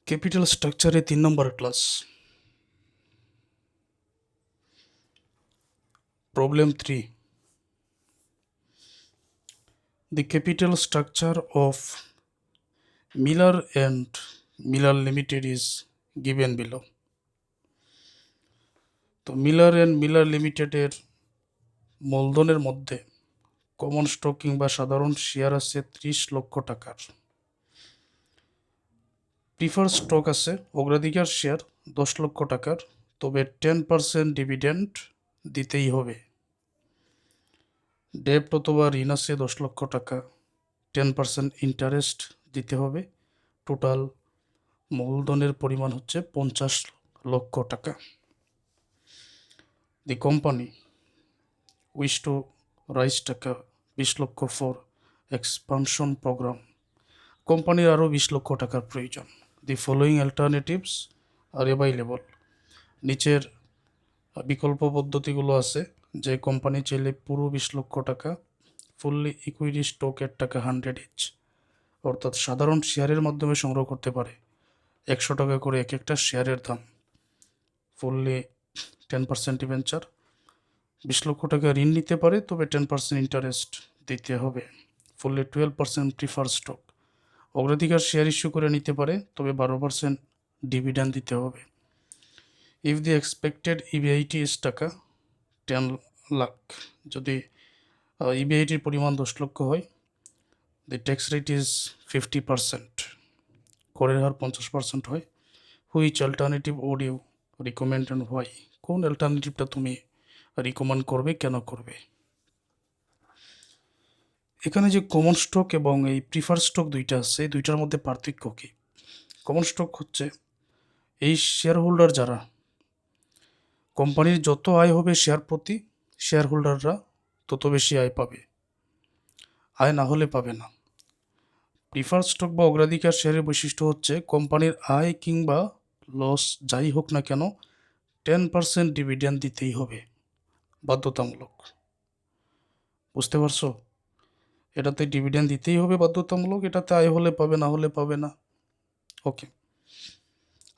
Capital স্ট্রাকচারে 3 নম্বর class. Problem 3. The capital structure of Miller and Miller Limited is given below. তো Miller and Miller লিমিটেডের মূলধনের মধ্যে কমন স্টক কিংবা সাধারণ শেয়ার আছে 30 লক্ষ টাকার। প্রিফার স্টক আছে অগ্রাধিকার শেয়ার 10 লক্ষ টাকার, তবে 10% ডিভিডেন্ড দিতেই হবে। ডেপ্ট অথবা ঋণ আছে 10 লক্ষ টাকা, 10% ইন্টারেস্ট দিতে হবে। টোটাল মূলধনের পরিমাণ হচ্ছে 50 লক্ষ টাকা। The company wish to rise টাকা 20 লক্ষ ফর এক্সপানশন প্রোগ্রাম। কোম্পানির আরও 20 লক্ষ টাকার প্রয়োজন। The following alternatives are available. নিচের বিকল্প পদ্ধতিগুলো আছে, যে কোম্পানি চাইলে পুরো 20 লক্ষ টাকা ফুললি ইকুইটি স্টকের টাকা 100 ইচ, অর্থাৎ সাধারণ শেয়ারের মাধ্যমে সংগ্রহ করতে পারে। 100 টাকা করে এক একটা শেয়ারের দাম। Fully 10% debenture. 20 লক্ষ টাকা ঋণ নিতে পারে, তবে 10% ইন্টারেস্ট দিতে হবে। Fully 12% prefer stock. অগ্রাধিকার শেয়ার ইস্যু করে নিতে পারে, তবে 12% ডিভিডেন্ড দিতে হবে। ইফ দি এক্সপেক্টেড ইবিআইটি ইস টাকা 10 লাখ, যদি ইবিআইটির পরিমাণ 10 লক্ষ হয়, দি ট্যাক্স রেট ইজ 50%, করের হার 50% হয়। Which alternative would you recommend and why? কোন অল্টারনেটিভটা তুমি রিকমেন্ড করবে, কেন করবে? এখানে যে কমন স্টক এবং এই প্রিফার স্টক দুইটা আছে, এই দুইটার মধ্যে পার্থক্য কী? কমন স্টক হচ্ছে এই শেয়ার হোল্ডার যারা, কোম্পানির যত আয় হবে শেয়ার প্রতি, শেয়ার হোল্ডাররা তত বেশি আয় পাবে, আয় না হলে পাবে না। প্রিফার স্টক বা অগ্রাধিকার শেয়ারের বৈশিষ্ট্য হচ্ছে কোম্পানির আয় কিংবা লস যাই হোক না কেন 10% ডিভিডেন্ড দিতেই হবে, বাধ্যতামূলক। বুঝতে পারছো? এটাতে ডিভিডেন্ড দিতেই হবে, বাধ্যতামূলক। এটাতে আয় হলে পাবে, না হলে পাবে না। ওকে,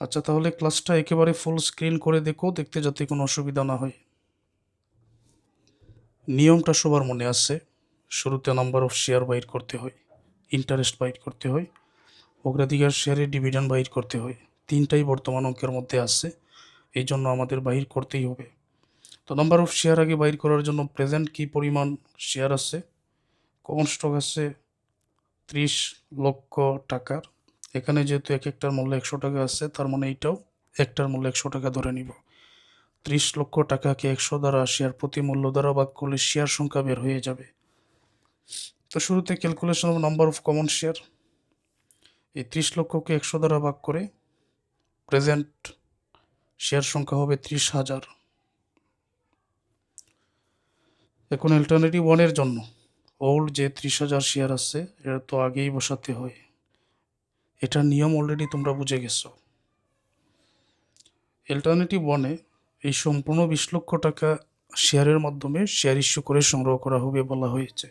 আচ্ছা, তাহলে ক্লাসটা একেবারে ফুল স্ক্রিন করে দেখো, দেখতে যাতে কোনো অসুবিধা না হয়। নিয়মটা সবার মনে আছে। শুরুতে নাম্বার অফ শেয়ার বাইর করতে হয়, ইন্টারেস্ট বাইর করতে হয়, অগ্রাধিকার শেয়ারে ডিভিডেন্ড বাইর করতে হয়। তিনটাই বর্তমান অঙ্কের মধ্যে আছে, এই জন্য আমাদের বাহির করতেই হবে। তো নাম্বার অফ শেয়ার আগে বাইর করার জন্য প্রেজেন্ট কি পরিমাণ শেয়ার আছে, কমন স্টক আছে 30 লক্ষ টাকার। এখানে যেহেতু এক একটার মূল্য 100 টাকা আছে, তার মানে এইটাও একটার মূল্য 100 টাকা ধরে নিব। 30 লক্ষ টাকাকে 100 দ্বারা শেয়ার প্রতি মূল্য দ্বারা ভাগ করলে শেয়ার সংখ্যা বের হয়ে যাবে। তো শুরুতে calculation of number of common share. এই 30 লক্ষকে 100 দ্বারা ভাগ করে প্রেজেন্ট শেয়ার সংখ্যা হবে 30,000। এখন অল্টারনেটিভ ওয়ানের জন্য ওল্ড যে 30,000 শেয়ার আছে, এটা তো আগেই বসাতে হয়। এটার নিয়ম অলরেডি তোমরা বুঝে গেছো। অল্টারনেটিভ ওয়ানে এই সম্পূর্ণ 20 লক্ষ টাকা শেয়ারের মাধ্যমে শেয়ার ইস্যু করে সংগ্রহ করা হবে বলা হয়েছে।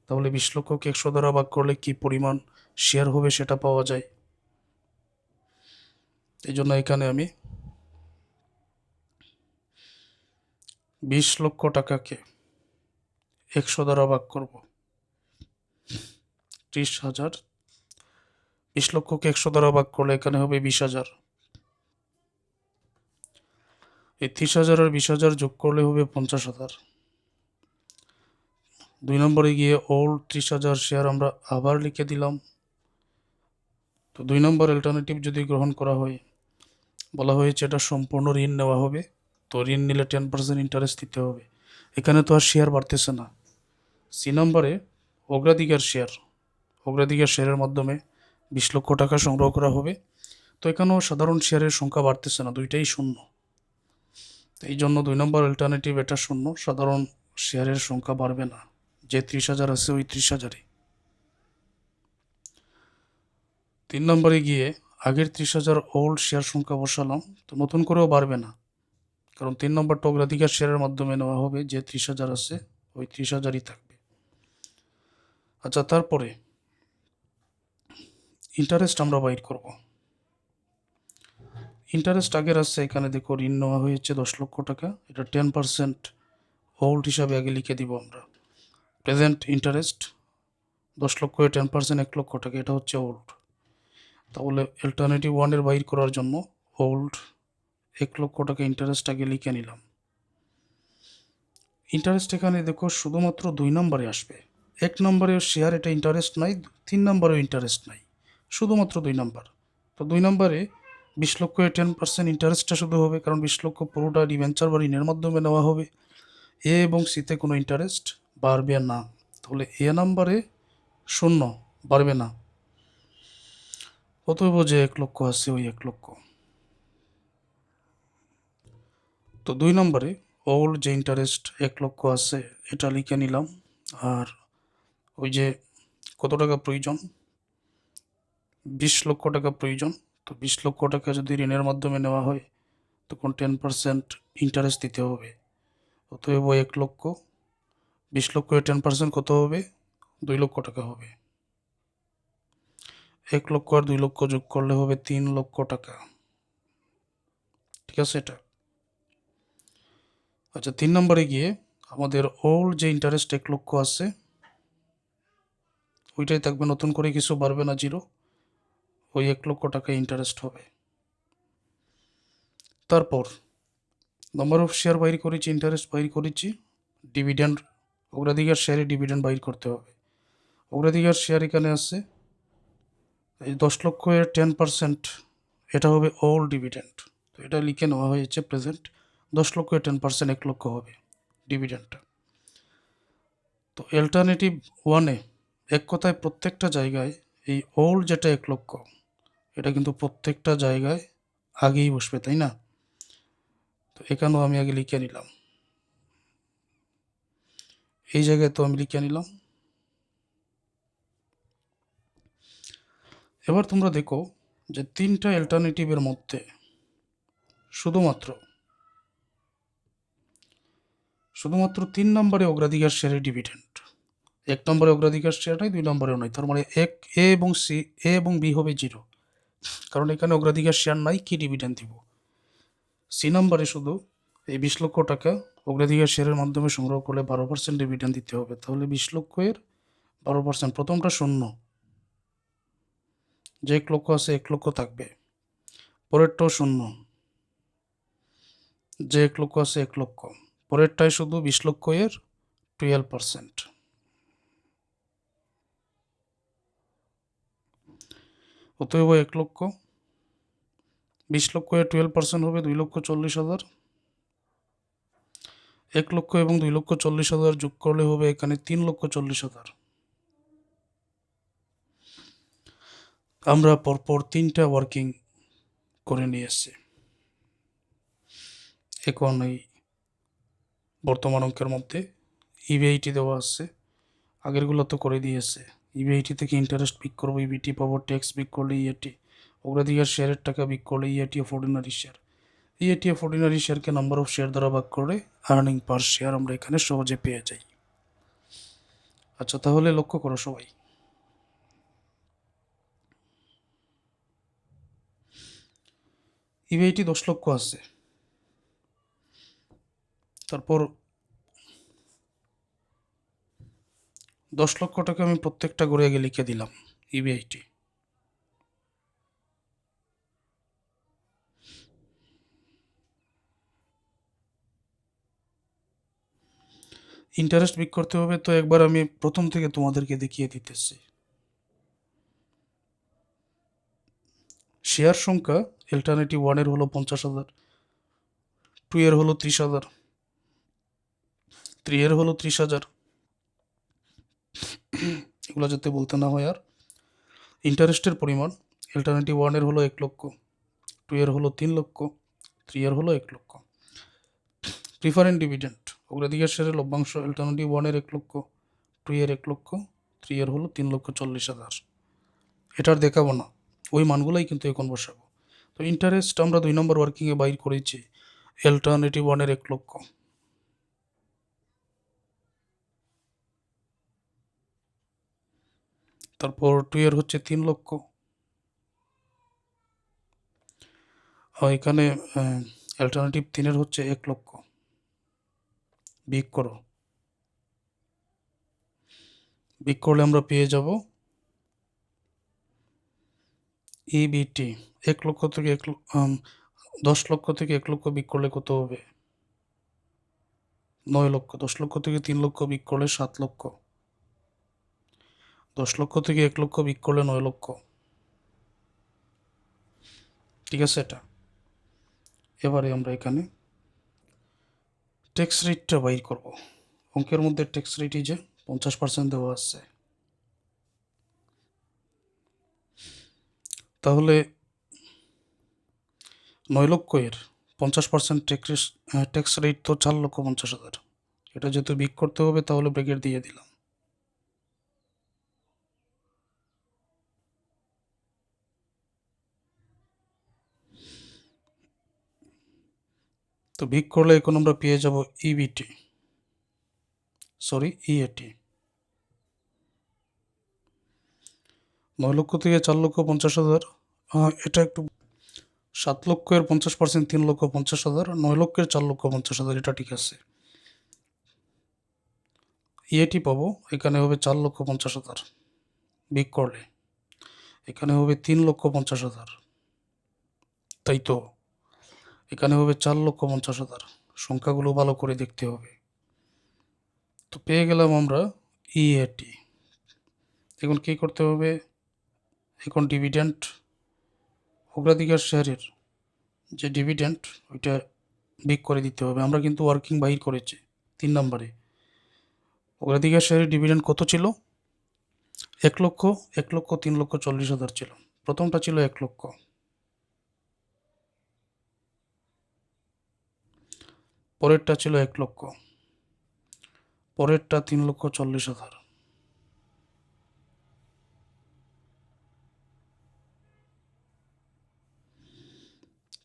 তাহলে 20 লক্ষকে 100 দ্বারা ভাগ করলে কি পরিমাণ শেয়ার হবে সেটা পাওয়া যায়। এই জন্য এখানে আমি 20 লক্ষ টাকাকে 100 দ্বারা ভাগ করব। 30,000, 20 লক্ষকে 100 দ্বারা ভাগ করলে এখানে হবে 20,000। এই 30,000 আর 20,000 যোগ করলে হবে 50,000। 2 নম্বরে গিয়ে ওল্ড 30,000 শেয়ার আমরা আবার লিখে দিলাম। তো 2 নম্বর অল্টারনেটিভ যদি গ্রহণ করা হয়, বলা হয়েছে এটা সম্পূর্ণ ঋণ নেওয়া হবে, তো ঋণ নিলে 10% ইন্টারেস্ট দিতে হবে। এখানে তো আর শেয়ার বাড়তেছে না। সি নম্বরে অগ্রাধিকার শেয়ার, অগ্রাধিকার শেয়ারের মাধ্যমে 20 লক্ষ টাকা সংগ্রহ করা হবে। তো এখানেও সাধারণ শেয়ারের সংখ্যা বাড়তেছে না, দুইটাই শূন্য। এই জন্য 2 নম্বর অল্টারনেটিভ এটা শূন্য, সাধারণ শেয়ারের সংখ্যা বাড়বে না। যে 30,000 আছে ওই 30,000ই। 3 নম্বরে গিয়ে আগের 30,000 ওল্ড শেয়ার সংখ্যা বসালাম, তো নতুন করেও বাড়বে না, কারণ 3 নম্বরটা অগ্রাধিকার শেয়ারের মাধ্যমে নেওয়া হবে, যে 30,000 আছে ওই 30,000ই থাকবে। আচ্ছা, তারপরে ইন্টারেস্ট আমরা বাইর করব। ইন্টারেস্ট আগের আসছে, এখানে দেখো ঋণ নেওয়া হয়েছে 10 লক্ষ টাকা, এটা 10% হোল্ড হিসাবে আগে লিখে দিব আমরা। প্রেজেন্ট ইন্টারেস্ট 10 লক্ষ 10% 1 লক্ষ টাকা, এটা হচ্ছে ওল্ড। তাহলে অল্টারনেটিভ ওয়ানের বাইর করার জন্য ওল্ড 1 লক্ষ টাকা ইন্টারেস্ট আগে লিখে নিলাম। ইন্টারেস্ট এখানে দেখো শুধুমাত্র 2 নম্বরে আসবে। 1 নম্বরের শেয়ার এটা ইন্টারেস্ট নাই, 3 নম্বরেও ইন্টারেস্ট নাই, শুধুমাত্র 2 নম্বর। তো 2 নম্বরে 20 লক্ষ 10% ইন্টারেস্টটা শুধু হবে, কারণ 20 লক্ষ পুরোটা ডিভেঞ্চার বা ঋণের মাধ্যমে নেওয়া হবে। এ এবং সিতে কোনো ইন্টারেস্ট বাড়বে না, তাহলে এ নম্বরে 0 বাড়বে না। অতএব যে 1 লক্ষ আছে ওই 1 লক্ষ। তো 2 নম্বরে ওল্ড যে ইন্টারেস্ট 1 লক্ষ আছে এটা লিখে নিলাম। আর ওই যে কত টাকা প্রয়োজন, 20 লক্ষ টাকা প্রয়োজন। তো 20 লক্ষ টাকা যদি ঋণের মাধ্যমে নেওয়া হয় তখন 10% ইন্টারেস্ট দিতে হবে। অতএব 1 লক্ষ 20 লক্ষ 10% কত হবে, 2 লক্ষ টাকা হবে। 1 লক্ষ আর 2 লক্ষ যোগ করলে হবে 3 লক্ষ টাকা। ঠিক আছে এটা। আচ্ছা, 3 নম্বরে গিয়ে আমাদের ওল্ড যে ইন্টারেস্ট 1 লক্ষ আছে ওইটাই থাকবে, নতুন করে কিছু বাড়বে না, জিরো। ওই 1 লক্ষ টাকা ইন্টারেস্ট হবে। তারপর নাম্বার অফ শেয়ার বাইর করেছি, ইন্টারেস্ট বাইর করেছি, ডিভিডেন্ড অগ্রাধিকার শেয়ারে ডিভিডেন্ড বাইর করতে হবে। অগ্রাধিকার শেয়ার এখানে আছে এই 10 লক্ষ 10%, এটা হবে অল ডিভিডেন্ড। তো এটা লিখে নেওয়া হয়েছে প্রেজেন্ট। 10 লক্ষ 10% 1 লক্ষ হবে ডিভিডেন্ডটা। তো অল্টারনেটিভ ওয়ানে এক কথায় প্রত্যেকটা জায়গায় এই ওল্ড যেটা 1 লক্ষ এটা কিন্তু প্রত্যেকটা জায়গায় আগেই বসবে, তাই না? তো এখানেও আমি আগে লিখে নিলাম, এই জায়গায় তো আমি লিখে নিলাম। এবার তোমরা দেখো যে 3টা অল্টারনেটিভের মধ্যে শুধুমাত্র 3 নম্বরে অগ্রাধিকার শেয়ারের ডিভিডেন্ড। 1 নম্বরে অগ্রাধিকার শেয়ার নয়, 2 নম্বরেও নয়, তার মানে এ এবং সি, এ এবং বি হবে 0, কারণ এখানে অগ্রাধিকার শেয়ার নাই, কি ডিভিডেন্ড দিব। সি নম্বরে শুধু এই 20 লক্ষ টাকা অগ্রাধিকার শেয়ারের মাধ্যমে সংগ্রহ করলে 12% ডিভিডেন্ড দিতে হবে। তাহলে 20 লক্ষ 12%, প্রথমটা 0, যে 1 লক্ষ আছে 1 লক্ষ থাকবে। পরেরটাও 0, যে 1 লক্ষ আছে 1 লক্ষ। পরেরটায় শুধু 20 লক্ষ 12%। অতএব 1 লক্ষ 20 লক্ষ 12% হবে 2,40,000। 1 লক্ষ এবং 2,40,000 যোগ করলে হবে এখানে 3,40,000। আমরা পরপর 3টা ওয়ার্কিং করে নিয়ে এসেছি। এখন এই বর্তমান অঙ্কের মধ্যে ইবিআইটি দেওয়া আছে, আগেরগুলো তো করে দিয়েছে। ইবিআইটি থেকে ইন্টারেস্ট পিক করবো, ইবিটি পাবো, ট্যাক্স পিক করলে ইএটি, অগ্রাধিকার শেয়ারের টাকা পিক করলে EAT of ordinary share. EAT of ordinary শেয়ারকে নাম্বার অফ শেয়ার দ্বারা ভাগ করে আর্নিং পার শেয়ার আমরা এখানে সহজে পেয়ে যাই। আচ্ছা, তাহলে লক্ষ্য করো সবাই, ইবিআইটি 10 লক্ষ আছে, তারপর 10 লক্ষ টাকা আমি প্রত্যেকটা করে আগে লিখে দিলাম ইবিআইটি। ইন্টারেস্ট পিক করতে হবে, তো একবার আমি প্রথম থেকে তোমাদেরকে দেখিয়ে দিতেছি। শেয়ার সংখ্যা অল্টারনেটিভ ওয়ানের হলো 50,000, 2 এর হলো 30,000, 3 এর হলো 30,000, এগুলো যাতে বলতে না হয়। আর ইন্টারেস্টের পরিমাণ অল্টারনেটিভ ওয়ানের হলো 1 লক্ষ, 2 এর হলো 3 লক্ষ, 3 এর হলো 1 লক্ষ। প্রিফারেন্ট ডিভিডেন্ড অগ্রাধিকার শেয়ারের লভ্যাংশ অল্টারনেটিভ ওয়ানের 1 লক্ষ, 2 এর 1 লক্ষ, 3 এর হলো 3,40,000। এটার দেখাবো না, ওই মানগুলোই কিন্তু এখন বসাবো। তো ইন্টারেস্ট আমরা 2 নম্বর ওয়ার্কিংয়ে বাইর করেছি অল্টারনেটিভ ওয়ানের 1 লক্ষ, তারপর 2 এর হচ্ছে 3 লক্ষ, এখানে অ্যাল্টারনেটিভ 3-এর হচ্ছে 1 লক্ষ। বিগ করো, বিগ করলে আমরা পেয়ে যাব ইবিটি 1 লক্ষ থেকে 10 লক্ষ থেকে 1 লক্ষ বিগ করলে কত হবে? 9 লক্ষ। 10 লক্ষ থেকে 3 লক্ষ বিগ করলে 7 লক্ষ। 10 লক্ষ থেকে 1 লক্ষ বিগ করলে 9 লক্ষ। ঠিক আছে এটা। এবারে আমরা এখানে ট্যাক্স রেটটা বাইর করব। অঙ্কের মধ্যে ট্যাক্স রেটই যে 50% দেওয়া আছে। তাহলে 9 লক্ষ এর 50% ট্যাক্স রেট তো 4,50,000। এটা যেহেতু বিগ করতে হবে তাহলে ব্র্যাকেট দিয়ে দিলাম। তো বিগ করলে এখন আমরা পেয়ে যাব ইবিটি, সরি ইএটি। 9 লক্ষ থেকে 4,50,000, এটা একটু 7 লক্ষের 50% 3,50,000, 9 লক্ষের 4,50,000, এটা ঠিক আছে। ইএটি পাবো, এখানে হবে 4,50,000 বিগ করলে, এখানে হবে 3,50,000, তাই তো। এখানে হবে 4,50,000। সংখ্যাগুলো ভালো করে দেখতে হবে। তো পেয়ে গেলাম আমরা ইএটি। এখন কী করতে হবে? এখন ডিভিডেন্ড, অগ্রাধিকার শেয়ারের যে ডিভিডেন্ড ওইটা বিগ করে দিতে হবে। আমরা কিন্তু ওয়ার্কিং বাহির করেছি 3 নম্বরে। অগ্রাধিকার শেয়ারের ডিভিডেন্ড কত ছিল? 1 লক্ষ, 1 লক্ষ, 3,40,000 ছিল। প্রথমটা ছিল 1 লক্ষ, পরেরটা ছিল 1 লক্ষ, পরেরটা 3,40,000।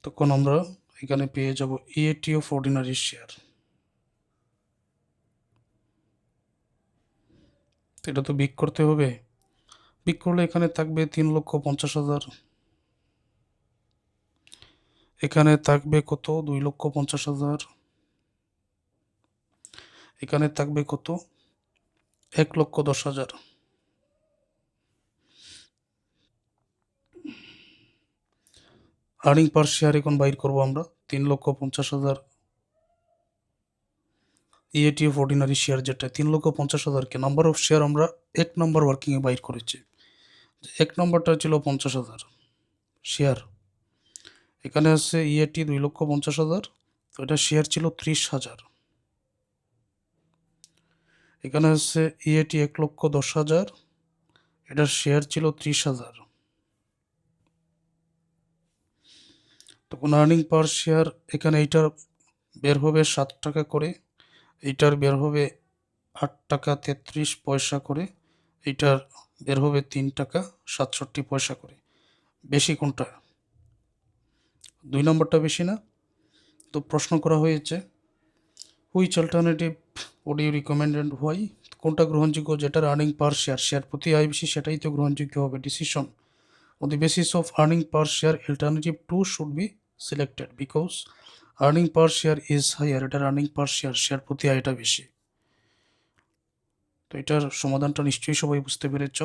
তখন আমরা এখানে পেয়ে যাব ইএটি অফ অর্ডিনারি শেয়ার। এটা তো বিগ করতে হবে। বিগ করলে এখানে থাকবে 3,50,000, এখানে থাকবে কত? 2,50,000, এখানে থাকবে কত? 1,10,000। আর্নিং পার শেয়ার এখন বাইর করবো আমরা 3,50,000। ইএটি অফ অর্ডিনারি শেয়ার যেটা 3,50,000কে নাম্বার অফ শেয়ার আমরা 1 নম্বর ওয়ার্কিংয়ে বাইর করেছি। 1 নম্বরটা ছিল 50,000 শেয়ার, এখানে আছে ইএটি 2,50,000, তো এটা শেয়ার ছিল 30,000। এখানে আছে ইএটি 1,10,000, এটার শেয়ার ছিল 30,000। তখন আর্নিং পার শেয়ার এখানে এইটার বের হবে 7 টাকা করে, এইটার বের হবে 8 টাকা 33 পয়সা করে, এইটার বের হবে 3 টাকা 67 পয়সা করে। বেশি কোনটা? 2 নম্বরটা বেশি না? তো প্রশ্ন করা হয়েছে which alternative would you recommend and why? কোনটা গ্রহণযোগ্য? যেটার আর্নিং পার শেয়ার, শেয়ার প্রতি আয় বেশি, সেটাই তো গ্রহণযোগ্য হবে। Decision on the basis of earning per share, alternative 2 should be selected because earning per share is higher. এটার earning per share, শেয়ার প্রতি আয়টা বেশি। তো এটার সমাধানটা নিশ্চয়ই সবাই বুঝতে পেরেছ।